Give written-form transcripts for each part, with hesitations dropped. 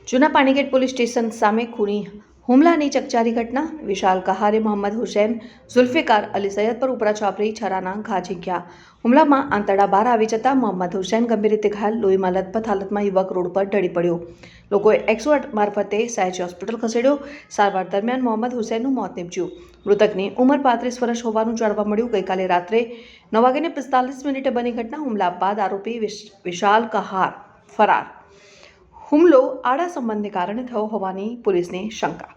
જૂના Panigate police station સામે ખૂની હુમલાની ચકચારી ઘટના. વિશાલ કહારે મોહમ્મદ હુસૈન ઝુલ્ફિકાર અલી સૈયદ પર ઉપરા છાપરી છરાના ઘા ઝીંક્યા. હુમલામાં આંતરડા બહાર આવી જતા મોહમ્મદ હુસૈન ગંભીર રીતે ઘાયલ, લોહીમાં લથપથ હાલતમાં યુવક રોડ પર ઢળી પડ્યો. લોકોએ 108 મારફતે સયાજી હોસ્પિટલ ખસેડ્યો. સારવાર દરમિયાન મોહમ્મદ હુસૈનનું મોત નીપજ્યું. મૃતકની ઉંમર 35 વર્ષ હોવાનું જાણવા મળ્યું. ગઈકાલે રાત્રે 9:45 બની ઘટના. હુમલા બાદ આરોપી વિશાલ કહાર ફરાર. હુમલો આડા સંબંધને કારણે થયો હોવાની પોલીસની શંકા.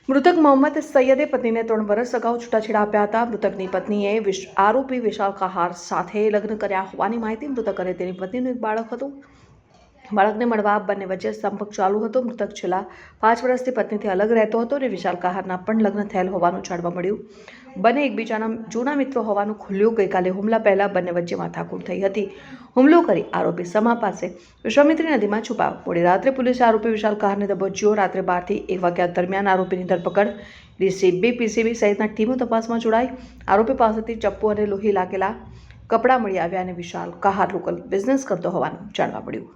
મૃતક મોહમ્મદ સૈયદે પત્નીને 3 વર્ષ અગાઉ છૂટાછેડા આપ્યા હતા. મૃતકની પત્નીએ આરોપી વિશાલ કહાર સાથે લગ્ન કર્યા હોવાની માહિતી. મૃતક અને તેની પત્નીનું એક બાળક હતું. બાળકને મળવા બંને વચ્ચે સંપર્ક ચાલુ હતો. મૃતક છેલ્લા 5 વર્ષથી પત્નીથી અલગ રહેતો હતો અને વિશાલ કહારના પણ લગ્ન થયેલ હોવાનું જાણવા મળ્યું. બંને એકબીજાના જૂના મિત્રો હોવાનું ખુલ્યું. ગઈકાલે હુમલા પહેલા બંને વચ્ચે માથાકૂટ થઈ હતી. હુમલો કરી આરોપી સમા પાસે વિશ્વામિત્રી નદીમાં છુપાયો. મોડી રાત્રે પોલીસે આરોપી વિશાલ કહારને દબોચ્યો. રાત્રે 12 થી 1 વાગ્યા દરમિયાન આરોપીની ધરપકડ ડીસીબી, પીસીબી સહિતના ટીમો તપાસમાં જોડાઈ. આરોપી પાસેથી ચપ્પુ અને લોહી લાગેલા કપડાં મળી આવ્યા અને વિશાલ કહાર લોકલ બિઝનેસ કરતો હોવાનું જાણવા મળ્યું.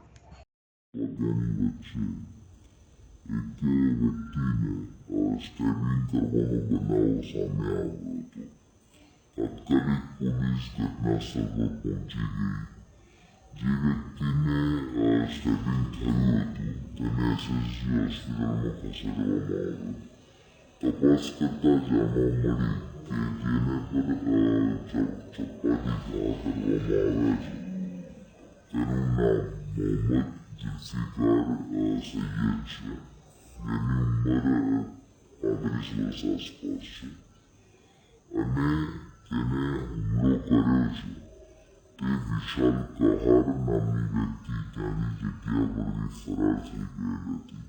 સ્ટેબિંગ કરવાનો બનાવ સામે આવ્યો હતો. તાત્કાલિક પોલીસ ઘટના સ્થળ પર પહોંચી ગઈ. જે વ્યક્તિને સ્ટેબિંગ થયું હતું તેને એસએસજી હોસ્પિટલમાં ખસેડવામાં આવ્યો. તપાસ કરતા જાણવા મળી કે જેને પર ચપ્પાથી ઘા કરવામાં આવ્યા છે તેનું નામ મોહમ્મદ ઝુલ્ફિકાર સૈયદ છે, જેની ઉંમર 35 વર્ષ આસપાસ છે અને તેને હુમલો કર્યો છે તે વિશાલ કહાર નામની વ્યક્તિ ત્યાંની જગ્યા પરથી ફરાર થઈ ગયેલ હતી.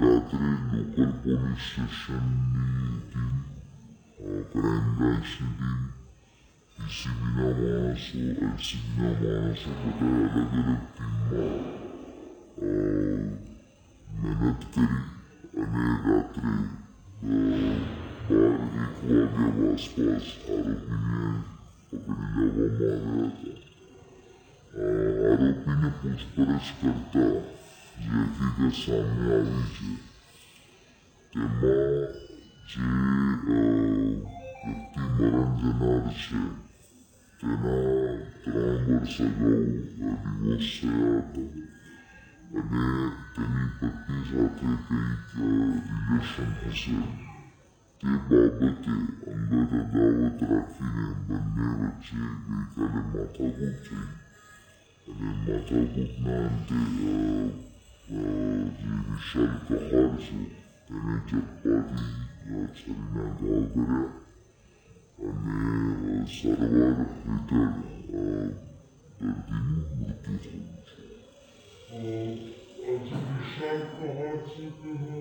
રાત્રે લોકલ પોલીસ સ્ટેશનની ટીમ, ક્રાઇમ બ્રાન્ચની ટીમ, પીસીબીના માણસો, એલસીબીના માણસો બધા અલગ અલગ ટીમમાં મહેનત કરી અને રાત્રે 12-1 વાગ્યા આસપાસ આરોપીને પકડી લેવામાં આવ્યા હતા. આરોપીને પૂછપરછ કરતા જે હકીકત સામે આવી છે તેમાં જે વ્યક્તિ મરણ જનાર છે તેના 3 વર્ષ અગાઉ ડિવોર્સ થયા હતા અને તેની પત્ની સાથે કંઈક રિલેશન હશે તે બાબતે અંગત અદાવત રાખીને બંને વચ્ચે ગઈકાલે માથાકૂટ થઈ અને માથાકૂટના અંતે જે વિશાલ કહાર છે તેને ચપ્પાથી છરીના ઘા કર્યા અને સારવાર હેઠળ દર્દીનું મૃત્યુ થયું છે. આજે વિશાલ કહાર છે તેનો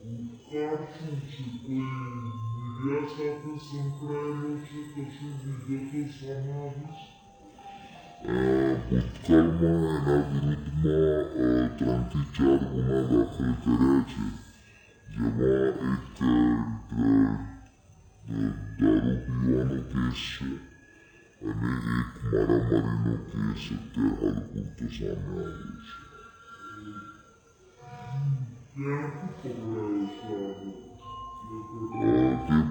ભૂતકાળ શું છે? કોઈ મીડિયા સાથે સંકળાયેલો છે? કશું વિગતો સામે આવી છે? ભૂતકાળમાં એના વિરુદ્ધમાં 3 થી 4 ગુના દાખલ કર્યા છે, જેમાં એક દારૂ પીવાનો કેસ છે અને એક મારામારીનો કેસ અત્યારે હાલ પૂરતો સામે આવ્યો છે. તે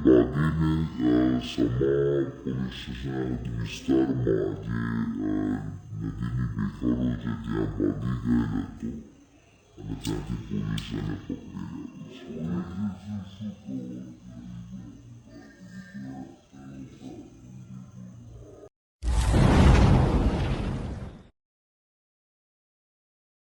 ભાગીને સમા પોલીસ સ્ટેશન વિસ્તારમાં જે નદીની બેકારો છે ત્યાં ભાગી ગયેલ હતો અને ત્યાંથી પોલીસ એને પકડી લીધી છે.